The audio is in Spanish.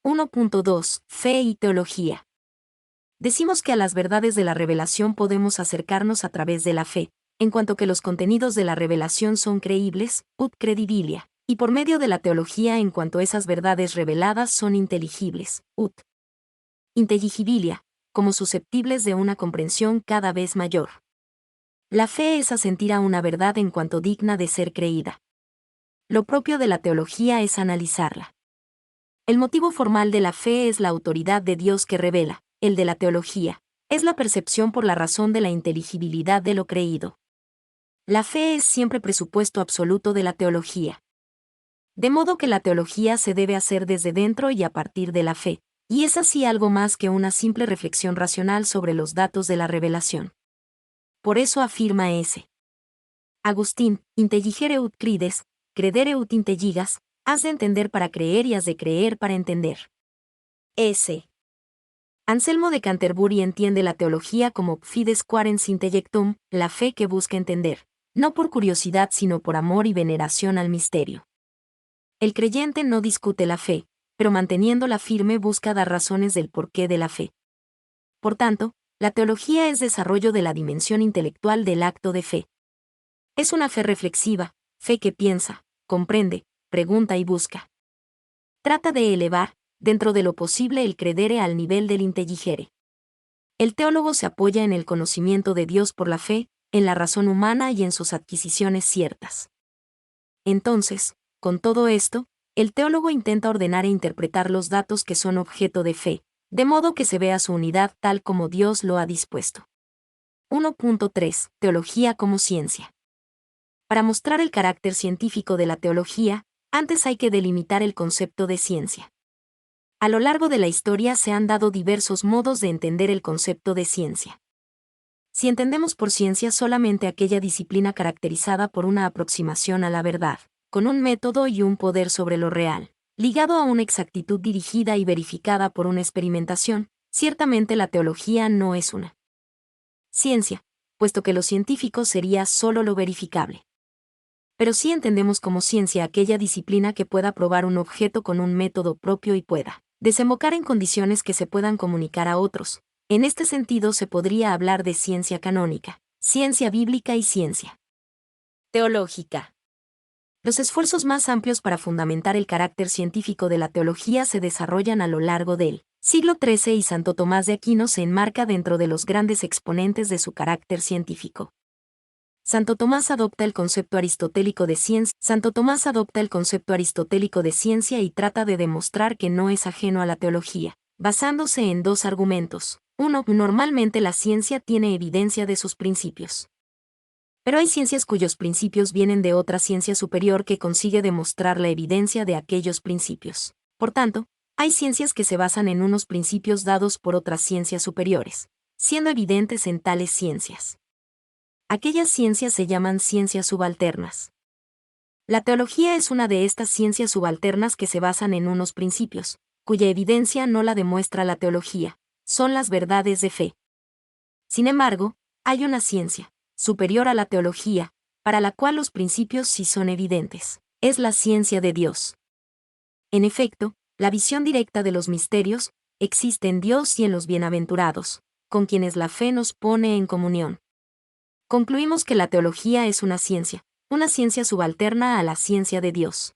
1.2. Fe y teología. Decimos que a las verdades de la revelación podemos acercarnos a través de la fe, en cuanto que los contenidos de la revelación son creíbles, ut credibilia, y por medio de la teología en cuanto esas verdades reveladas son inteligibles, ut intelligibilia, como susceptibles de una comprensión cada vez mayor. La fe es asentir a una verdad en cuanto digna de ser creída. Lo propio de la teología es analizarla. El motivo formal de la fe es la autoridad de Dios que revela, el de la teología es la percepción por la razón de la inteligibilidad de lo creído. La fe es siempre presupuesto absoluto de la teología. De modo que la teología se debe hacer desde dentro y a partir de la fe, y es así algo más que una simple reflexión racional sobre los datos de la revelación. Por eso afirma S. Agustín, intelligere ut crides, credere ut intelligas, has de entender para creer y has de creer para entender. S. Anselmo de Canterbury entiende la teología como fides quaerens intellectum, la fe que busca entender, no por curiosidad sino por amor y veneración al misterio. El creyente no discute la fe, pero manteniéndola firme busca dar razones del porqué de la fe. Por tanto, la teología es desarrollo de la dimensión intelectual del acto de fe. Es una fe reflexiva, fe que piensa, comprende, pregunta y busca. Trata de elevar, dentro de lo posible, el credere al nivel del intelligere. El teólogo se apoya en el conocimiento de Dios por la fe, en la razón humana y en sus adquisiciones ciertas. Entonces, con todo esto, el teólogo intenta ordenar e interpretar los datos que son objeto de fe, de modo que se vea su unidad tal como Dios lo ha dispuesto. 1.3. Teología como ciencia. Para mostrar el carácter científico de la teología, antes hay que delimitar el concepto de ciencia. A lo largo de la historia se han dado diversos modos de entender el concepto de ciencia. Si entendemos por ciencia solamente aquella disciplina caracterizada por una aproximación a la verdad, con un método y un poder sobre lo real, ligado a una exactitud dirigida y verificada por una experimentación, ciertamente la teología no es una ciencia, puesto que lo científico sería solo lo verificable. Pero sí entendemos como ciencia aquella disciplina que pueda probar un objeto con un método propio y pueda desembocar en condiciones que se puedan comunicar a otros. En este sentido se podría hablar de ciencia canónica, ciencia bíblica y ciencia teológica. Los esfuerzos más amplios para fundamentar el carácter científico de la teología se desarrollan a lo largo del siglo XIII y Santo Tomás de Aquino se enmarca dentro de los grandes exponentes de su carácter científico. Santo Tomás adopta el concepto aristotélico de ciencia y trata de demostrar que no es ajeno a la teología, basándose en dos argumentos. Uno, normalmente la ciencia tiene evidencia de sus principios. Pero hay ciencias cuyos principios vienen de otra ciencia superior que consigue demostrar la evidencia de aquellos principios. Por tanto, hay ciencias que se basan en unos principios dados por otras ciencias superiores, siendo evidentes en tales ciencias. Aquellas ciencias se llaman ciencias subalternas. La teología es una de estas ciencias subalternas que se basan en unos principios, cuya evidencia no la demuestra la teología, son las verdades de fe. Sin embargo, hay una ciencia, superior a la teología, para la cual los principios sí son evidentes, es la ciencia de Dios. En efecto, la visión directa de los misterios existe en Dios y en los bienaventurados, con quienes la fe nos pone en comunión. Concluimos que la teología es una ciencia subalterna a la ciencia de Dios.